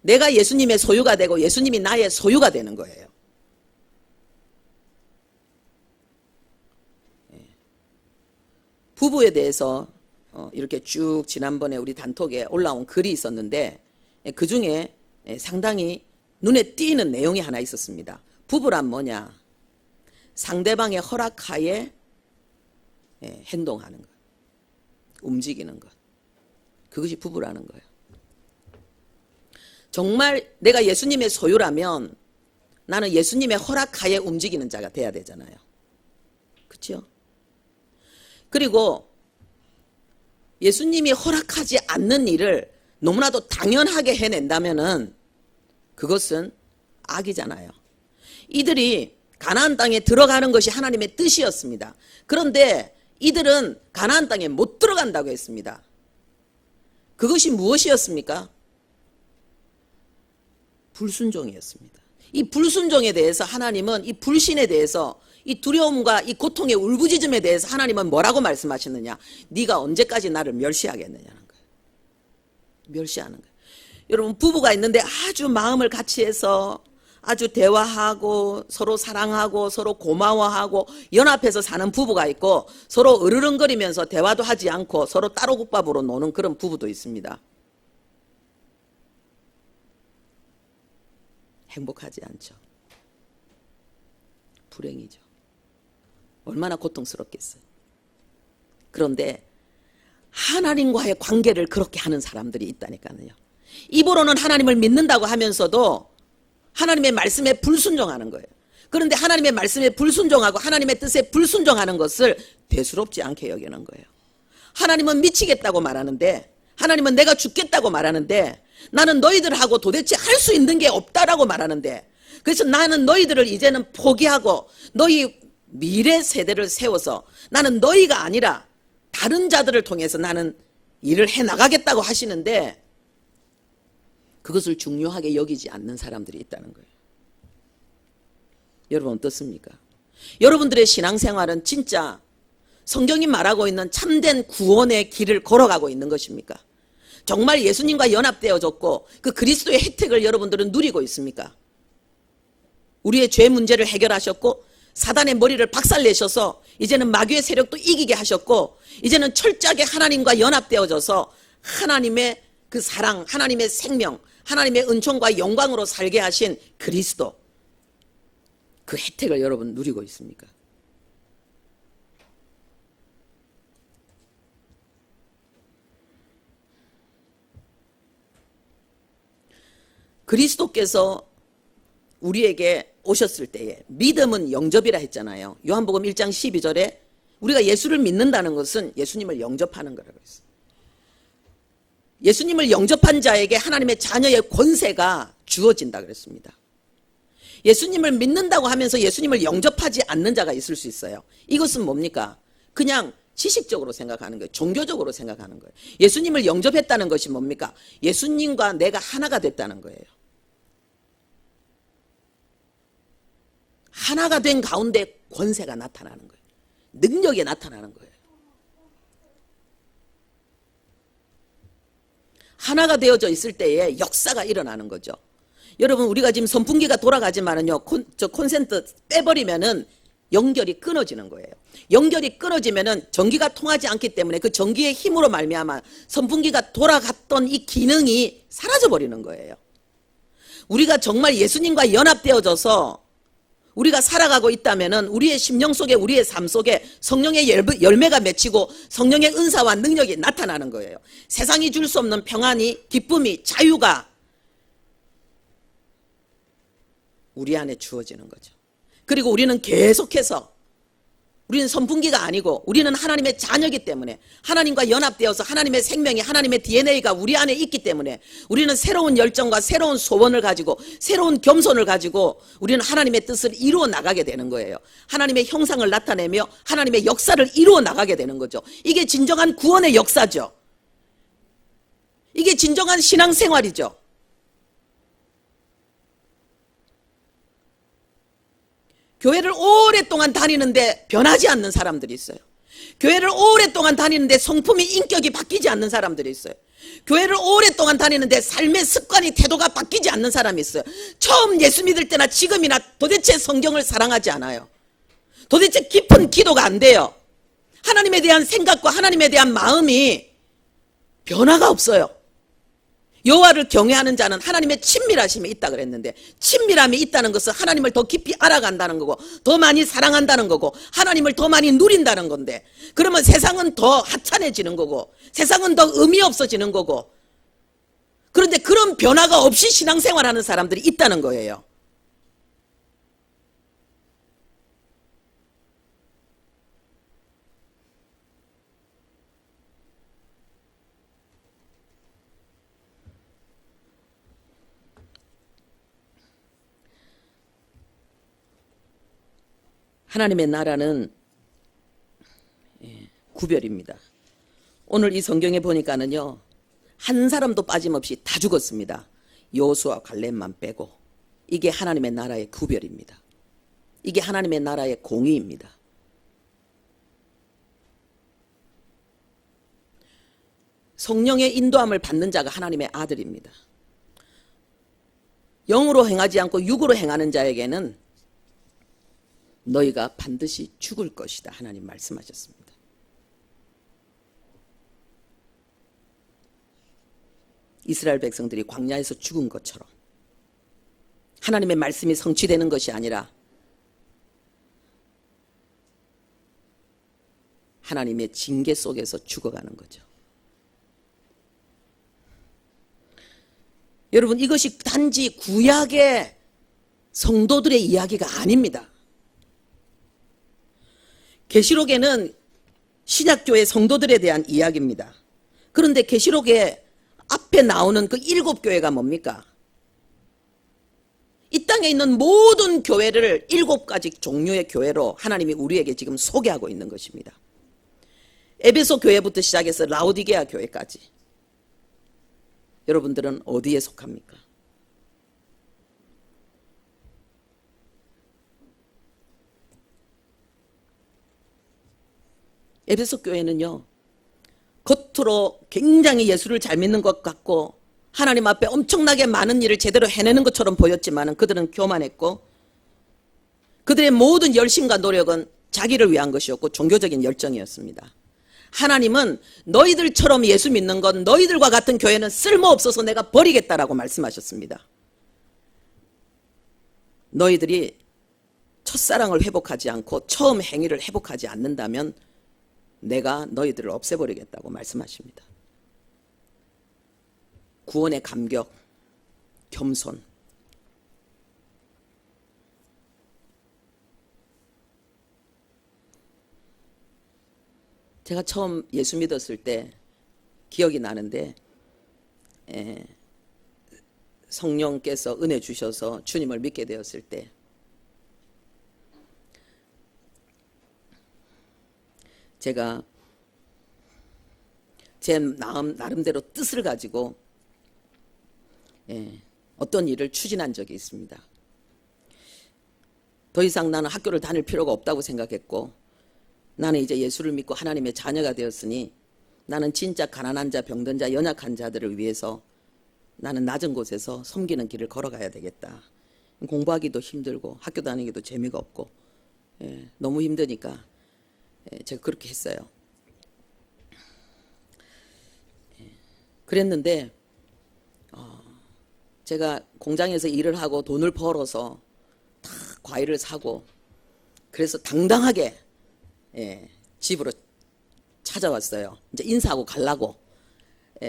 내가 예수님의 소유가 되고 예수님이 나의 소유가 되는 거예요. 부부에 대해서 이렇게 쭉 지난번에 우리 단톡에 올라온 글이 있었는데, 그 중에 상당히 눈에 띄는 내용이 하나 있었습니다. 부부란 뭐냐? 상대방의 허락하에 행동하는 것, 움직이는 것, 그것이 부부라는 거예요. 정말 내가 예수님의 소유라면 나는 예수님의 허락하에 움직이는 자가 돼야 되잖아요. 그렇죠? 그리고 예수님이 허락하지 않는 일을 너무나도 당연하게 해낸다면은 그것은 악이잖아요. 이들이 가나안 땅에 들어가는 것이 하나님의 뜻이었습니다. 그런데 이들은 가나안 땅에 못 들어간다고 했습니다. 그것이 무엇이었습니까? 불순종이었습니다. 이 불순종에 대해서 하나님은, 이 불신에 대해서, 이 두려움과 이 고통의 울부짖음에 대해서 하나님은 뭐라고 말씀하셨느냐? 네가 언제까지 나를 멸시하겠느냐는 거예요. 멸시하는 거예요. 여러분, 부부가 있는데 아주 마음을 같이 해서 아주 대화하고 서로 사랑하고 서로 고마워하고 연합해서 사는 부부가 있고, 서로 으르렁거리면서 대화도 하지 않고 서로 따로 국밥으로 노는 그런 부부도 있습니다. 행복하지 않죠. 불행이죠. 얼마나 고통스럽겠어요. 그런데 하나님과의 관계를 그렇게 하는 사람들이 있다니까요. 입으로는 하나님을 믿는다고 하면서도 하나님의 말씀에 불순종하는 거예요. 그런데 하나님의 말씀에 불순종하고 하나님의 뜻에 불순종하는 것을 대수롭지 않게 여기는 거예요. 하나님은 미치겠다고 말하는데, 하나님은 내가 죽겠다고 말하는데, 나는 너희들하고 도대체 할 수 있는 게 없다라고 말하는데, 그래서 나는 너희들을 이제는 포기하고 너희 미래 세대를 세워서 나는 너희가 아니라 다른 자들을 통해서 나는 일을 해나가겠다고 하시는데, 그것을 중요하게 여기지 않는 사람들이 있다는 거예요. 여러분 어떻습니까? 여러분들의 신앙생활은 진짜 성경이 말하고 있는 참된 구원의 길을 걸어가고 있는 것입니까? 정말 예수님과 연합되어졌고 그 그리스도의 혜택을 여러분들은 누리고 있습니까? 우리의 죄 문제를 해결하셨고 사단의 머리를 박살내셔서 이제는 마귀의 세력도 이기게 하셨고 이제는 철저하게 하나님과 연합되어져서 하나님의 그 사랑, 하나님의 생명, 하나님의 은총과 영광으로 살게 하신 그리스도, 그 혜택을 여러분 누리고 있습니까? 그리스도께서 우리에게 오셨을 때에 믿음은 영접이라 했잖아요. 요한복음 1장 12절에 우리가 예수를 믿는다는 것은 예수님을 영접하는 거라고 했어요. 예수님을 영접한 자에게 하나님의 자녀의 권세가 주어진다 그랬습니다. 예수님을 믿는다고 하면서 예수님을 영접하지 않는 자가 있을 수 있어요. 이것은 뭡니까? 그냥 지식적으로 생각하는 거예요. 종교적으로 생각하는 거예요. 예수님을 영접했다는 것이 뭡니까? 예수님과 내가 하나가 됐다는 거예요. 하나가 된 가운데 권세가 나타나는 거예요. 능력이 나타나는 거예요. 하나가 되어져 있을 때에 역사가 일어나는 거죠. 여러분 우리가 지금 선풍기가 돌아가지만은요, 저 콘센트 빼버리면은 연결이 끊어지는 거예요. 연결이 끊어지면은 전기가 통하지 않기 때문에 그 전기의 힘으로 말미암아 선풍기가 돌아갔던 이 기능이 사라져 버리는 거예요. 우리가 정말 예수님과 연합되어져서 우리가 살아가고 있다면은 우리의 심령 속에, 우리의 삶 속에 성령의 열매가 맺히고 성령의 은사와 능력이 나타나는 거예요. 세상이 줄 수 없는 평안이, 기쁨이, 자유가 우리 안에 주어지는 거죠. 그리고 우리는 계속해서, 우리는 선풍기가 아니고 우리는 하나님의 자녀이기 때문에 하나님과 연합되어서 하나님의 생명이, 하나님의 DNA가 우리 안에 있기 때문에 우리는 새로운 열정과 새로운 소원을 가지고 새로운 겸손을 가지고 우리는 하나님의 뜻을 이루어 나가게 되는 거예요. 하나님의 형상을 나타내며 하나님의 역사를 이루어 나가게 되는 거죠. 이게 진정한 구원의 역사죠. 이게 진정한 신앙생활이죠. 교회를 오랫동안 다니는데 변하지 않는 사람들이 있어요. 교회를 오랫동안 다니는데 성품이, 인격이 바뀌지 않는 사람들이 있어요. 교회를 오랫동안 다니는데 삶의 습관이, 태도가 바뀌지 않는 사람이 있어요. 처음 예수 믿을 때나 지금이나 도대체 성경을 사랑하지 않아요. 도대체 깊은 기도가 안 돼요. 하나님에 대한 생각과 하나님에 대한 마음이 변화가 없어요. 여호와를 경외하는 자는 하나님의 친밀하심이 있다 그랬는데, 친밀함이 있다는 것은 하나님을 더 깊이 알아간다는 거고 더 많이 사랑한다는 거고 하나님을 더 많이 누린다는 건데, 그러면 세상은 더 하찮아지는 거고 세상은 더 의미 없어지는 거고, 그런데 그런 변화가 없이 신앙생활하는 사람들이 있다는 거예요. 하나님의 나라는 구별입니다. 오늘 이 성경에 보니까는요, 한 사람도 빠짐없이 다 죽었습니다. 여호수아 갈렙만 빼고. 이게 하나님의 나라의 구별입니다. 이게 하나님의 나라의 공의입니다. 성령의 인도함을 받는 자가 하나님의 아들입니다. 영으로 행하지 않고 육으로 행하는 자에게는 너희가 반드시 죽을 것이다, 하나님 말씀하셨습니다. 이스라엘 백성들이 광야에서 죽은 것처럼 하나님의 말씀이 성취되는 것이 아니라 하나님의 징계 속에서 죽어가는 거죠. 여러분, 이것이 단지 구약의 성도들의 이야기가 아닙니다. 계시록에는 신약교회 성도들에 대한 이야기입니다. 그런데 계시록에 앞에 나오는 그 7교회가 뭡니까? 이 땅에 있는 모든 교회를 7가지 종류의 교회로 하나님이 우리에게 지금 소개하고 있는 것입니다. 에베소 교회부터 시작해서 라오디게아 교회까지. 여러분들은 어디에 속합니까? 에베소 교회는요, 겉으로 굉장히 예수를 잘 믿는 것 같고 하나님 앞에 엄청나게 많은 일을 제대로 해내는 것처럼 보였지만 그들은 교만했고 그들의 모든 열심과 노력은 자기를 위한 것이었고 종교적인 열정이었습니다. 하나님은 너희들처럼 예수 믿는 건 너희들과 같은 교회는 쓸모없어서 내가 버리겠다라고 말씀하셨습니다. 너희들이 첫사랑을 회복하지 않고 처음 행위를 회복하지 않는다면 내가 너희들을 없애버리겠다고 말씀하십니다. 구원의 감격, 겸손. 제가 처음 예수 믿었을 때 기억이 나는데 성령께서 은혜 주셔서 주님을 믿게 되었을 때 제가 제 나름대로 뜻을 가지고 어떤 일을 추진한 적이 있습니다. 더 이상 나는 학교를 다닐 필요가 없다고 생각했고 나는 이제 예수를 믿고 하나님의 자녀가 되었으니 나는 진짜 가난한 자, 병든 자, 연약한 자들을 위해서 나는 낮은 곳에서 섬기는 길을 걸어가야 되겠다. 공부하기도 힘들고 학교 다니기도 재미가 없고 너무 힘드니까 제가 그렇게 했어요. 그랬는데 제가 공장에서 일을 하고 돈을 벌어서 다 과일을 사고 그래서 당당하게 집으로 찾아왔어요. 이제 인사하고 가려고.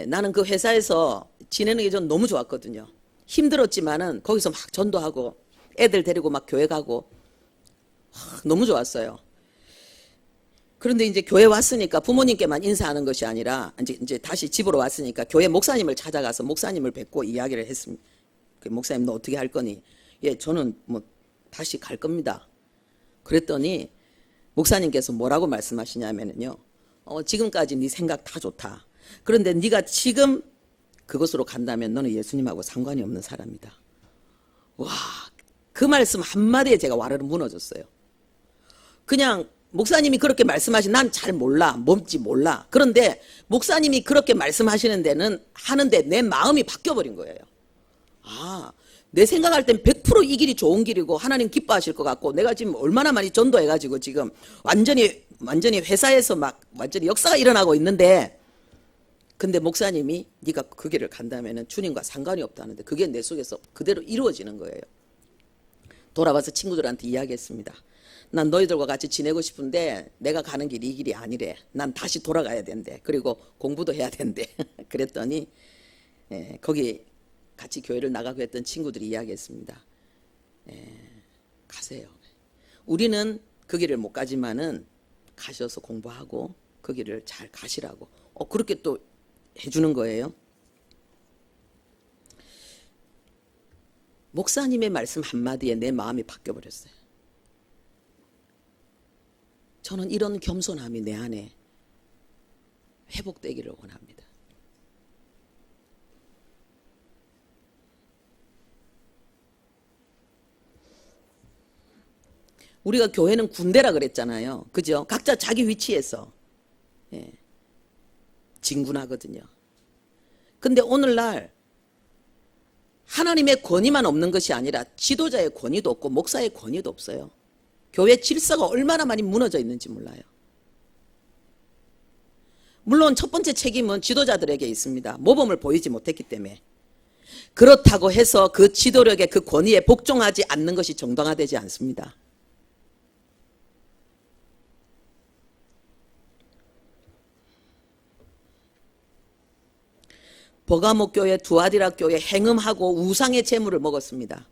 나는 그 회사에서 지내는 게 전 너무 좋았거든요. 힘들었지만은 거기서 막 전도하고 애들 데리고 막 교회 가고 너무 좋았어요. 그런데 이제 교회 왔으니까 부모님께만 인사하는 것이 아니라 이제 다시 집으로 왔으니까 교회 목사님을 찾아가서 목사님을 뵙고 이야기를 했습니다. 그 목사님 너 어떻게 할 거니? 예, 저는 뭐 다시 갈 겁니다. 그랬더니 목사님께서 뭐라고 말씀하시냐면요. 지금까지 네 생각 다 좋다. 그런데 네가 지금 그곳으로 간다면 너는 예수님하고 상관이 없는 사람이다. 와, 그 말씀 한마디에 제가 와르르 무너졌어요. 그냥 목사님이 그렇게 말씀하신 난 잘 몰라. 뭔지 몰라. 그런데 목사님이 그렇게 말씀하시는 데는 하는데 내 마음이 바뀌어버린 거예요. 아, 내 생각할 땐 100% 이 길이 좋은 길이고 하나님 기뻐하실 것 같고 내가 지금 얼마나 많이 전도해가지고 지금 완전히 회사에서 막 완전히 역사가 일어나고 있는데 근데 목사님이 네가 그 길을 간다면 주님과 상관이 없다는데 그게 내 속에서 그대로 이루어지는 거예요. 돌아와서 친구들한테 이야기했습니다. 난 너희들과 같이 지내고 싶은데 내가 가는 길이 이 길이 아니래. 난 다시 돌아가야 된대. 그리고 공부도 해야 된대. 그랬더니 거기 같이 교회를 나가고 했던 친구들이 이야기했습니다. 가세요. 우리는 그 길을 못 가지만은 가셔서 공부하고 그 길을 잘 가시라고. 그렇게 또 해주는 거예요. 목사님의 말씀 한마디에 내 마음이 바뀌어버렸어요. 저는 이런 겸손함이 내 안에 회복되기를 원합니다. 우리가 교회는 군대라 그랬잖아요. 그죠? 각자 자기 위치에서 진군하거든요. 근데 오늘날 하나님의 권위만 없는 것이 아니라 지도자의 권위도 없고 목사의 권위도 없어요. 교회 질서가 얼마나 많이 무너져 있는지 몰라요. 물론 첫 번째 책임은 지도자들에게 있습니다. 모범을 보이지 못했기 때문에. 그렇다고 해서 그 지도력의 그 권위에 복종하지 않는 것이 정당화되지 않습니다. 버가모 교회, 두아디라 교회 행음하고 우상의 재물을 먹었습니다.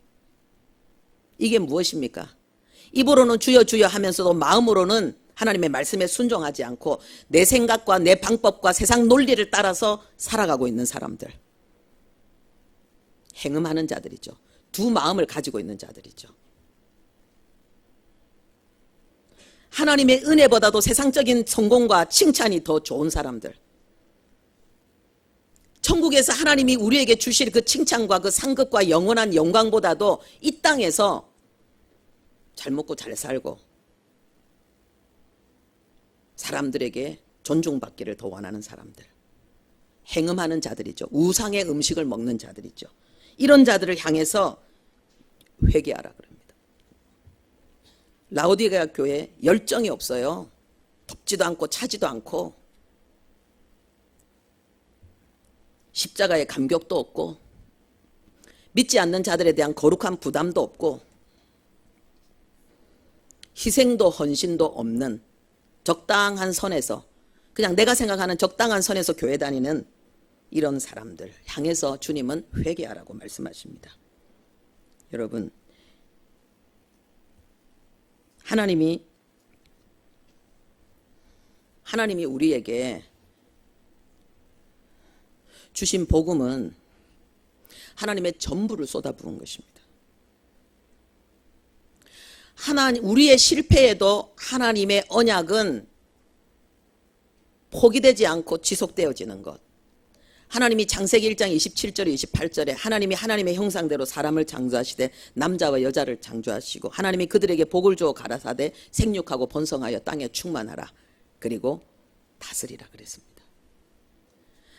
이게 무엇입니까? 입으로는 주여 주여 하면서도 마음으로는 하나님의 말씀에 순종하지 않고 내 생각과 내 방법과 세상 논리를 따라서 살아가고 있는 사람들. 행음하는 자들이죠. 두 마음을 가지고 있는 자들이죠. 하나님의 은혜보다도 세상적인 성공과 칭찬이 더 좋은 사람들. 천국에서 하나님이 우리에게 주실 그 칭찬과 그 상급과 영원한 영광보다도 이 땅에서 잘 먹고 잘 살고 사람들에게 존중받기를 더 원하는 사람들, 행음하는 자들이죠. 우상의 음식을 먹는 자들이죠. 이런 자들을 향해서 회개하라 그럽니다. 라오디게아 교회 열정이 없어요. 덥지도 않고 차지도 않고 십자가의 감격도 없고 믿지 않는 자들에 대한 거룩한 부담도 없고 희생도 헌신도 없는 적당한 선에서, 그냥 내가 생각하는 적당한 선에서 교회 다니는 이런 사람들 향해서 주님은 회개하라고 말씀하십니다. 여러분, 하나님이 우리에게 주신 복음은 하나님의 전부를 쏟아부은 것입니다. 우리의 실패에도 하나님의 언약은 포기되지 않고 지속되어지는 것. 하나님이 창세기 1장 27절에 28절에 하나님의 형상대로 사람을 창조하시되 남자와 여자를 창조하시고 하나님이 그들에게 복을 주어 가라사대 생육하고 번성하여 땅에 충만하라. 그리고 다스리라 그랬습니다.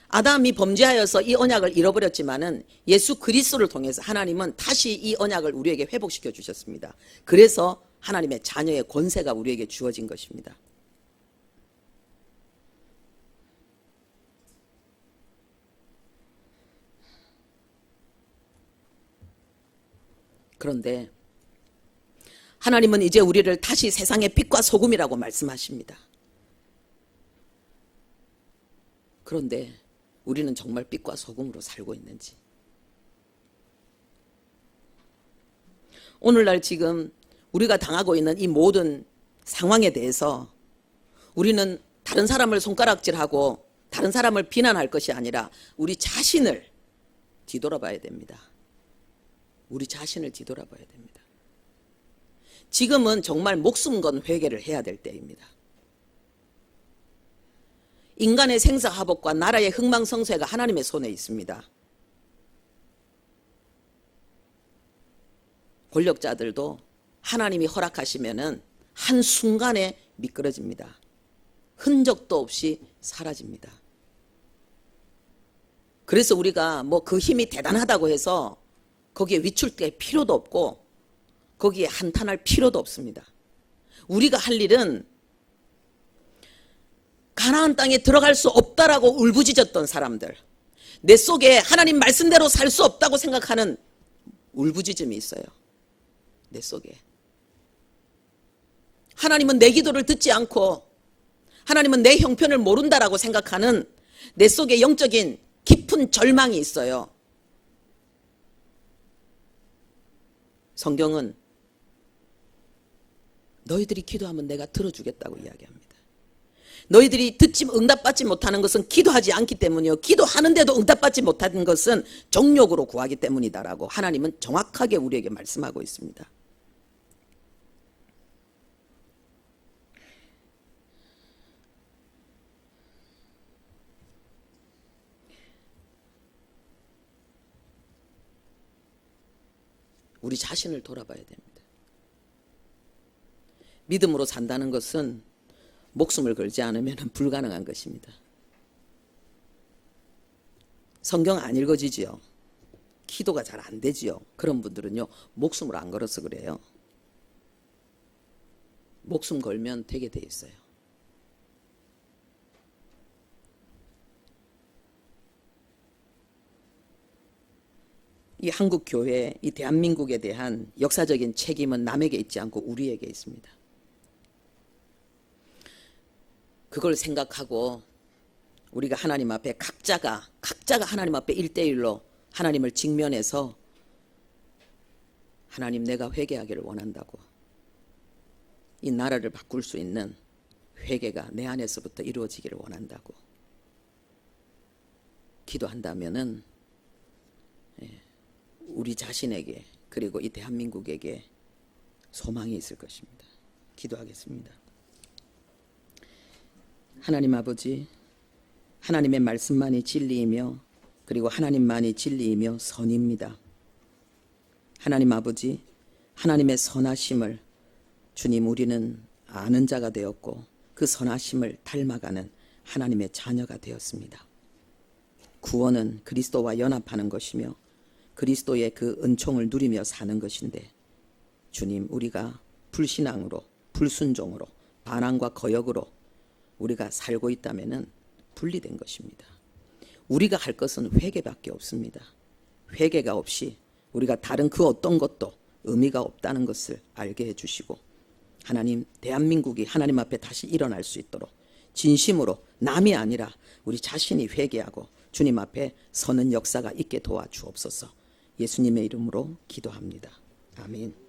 아담이 범죄하여서 이 언약을 잃어버렸지만은 예수 그리스도를 통해서 하나님은 다시 이 언약을 우리에게 회복시켜 주셨습니다. 그래서 하나님의 자녀의 권세가 우리에게 주어진 것입니다. 그런데 하나님은 이제 우리를 다시 세상의 빛과 소금이라고 말씀하십니다. 그런데 우리는 정말 빛과 소금으로 살고 있는지, 오늘날 지금 우리가 당하고 있는 이 모든 상황에 대해서 우리는 다른 사람을 손가락질하고 다른 사람을 비난할 것이 아니라 우리 자신을 뒤돌아봐야 됩니다. 우리 자신을 뒤돌아봐야 됩니다. 지금은 정말 목숨 건 회개를 해야 될 때입니다. 인간의 생사화복과 나라의 흥망성쇠가 하나님의 손에 있습니다. 권력자들도 하나님이 허락하시면은 한순간에 미끄러집니다. 흔적도 없이 사라집니다. 그래서 우리가 뭐 그 힘이 대단하다고 해서 거기에 위축될 필요도 없고 거기에 한탄할 필요도 없습니다. 우리가 할 일은 가나안 땅에 들어갈 수 없다라고 울부짖었던 사람들, 내 속에 하나님 말씀대로 살 수 없다고 생각하는 울부짖음이 있어요. 내 속에. 하나님은 내 기도를 듣지 않고 하나님은 내 형편을 모른다라고 생각하는 내 속에 영적인 깊은 절망이 있어요. 성경은 너희들이 기도하면 내가 들어주겠다고 이야기합니다. 너희들이 응답받지 못하는 것은 기도하지 않기 때문이요, 기도하는데도 응답받지 못하는 것은 정욕으로 구하기 때문이다라고 하나님은 정확하게 우리에게 말씀하고 있습니다. 우리 자신을 돌아봐야 됩니다. 믿음으로 산다는 것은 목숨을 걸지 않으면 불가능한 것입니다. 성경 안 읽어지지요. 기도가 잘 안 되지요. 그런 분들은요, 목숨을 안 걸어서 그래요. 목숨 걸면 되게 돼 있어요. 이 한국 교회, 이 대한민국에 대한 역사적인 책임은 남에게 있지 않고 우리에게 있습니다. 그걸 생각하고 우리가 하나님 앞에 각자가 하나님 앞에 1대1로 하나님을 직면해서 하나님, 내가 회개하기를 원한다고, 이 나라를 바꿀 수 있는 회개가 내 안에서부터 이루어지기를 원한다고 기도한다면은 우리 자신에게 그리고 이 대한민국에게 소망이 있을 것입니다. 기도하겠습니다. 하나님 아버지, 하나님의 말씀만이 진리이며 그리고 하나님만이 진리이며 선입니다. 하나님 아버지, 하나님의 선하심을 주님, 우리는 아는 자가 되었고 그 선하심을 닮아가는 하나님의 자녀가 되었습니다. 구원은 그리스도와 연합하는 것이며 그리스도의 그 은총을 누리며 사는 것인데, 주님, 우리가 불신앙으로, 불순종으로, 반항과 거역으로 우리가 살고 있다면은 분리된 것입니다. 우리가 할 것은 회개밖에 없습니다. 회개가 없이 우리가 다른 그 어떤 것도 의미가 없다는 것을 알게 해주시고, 하나님, 대한민국이 하나님 앞에 다시 일어날 수 있도록 진심으로 남이 아니라 우리 자신이 회개하고 주님 앞에 서는 역사가 있게 도와주옵소서. 예수님의 이름으로 기도합니다. 아멘.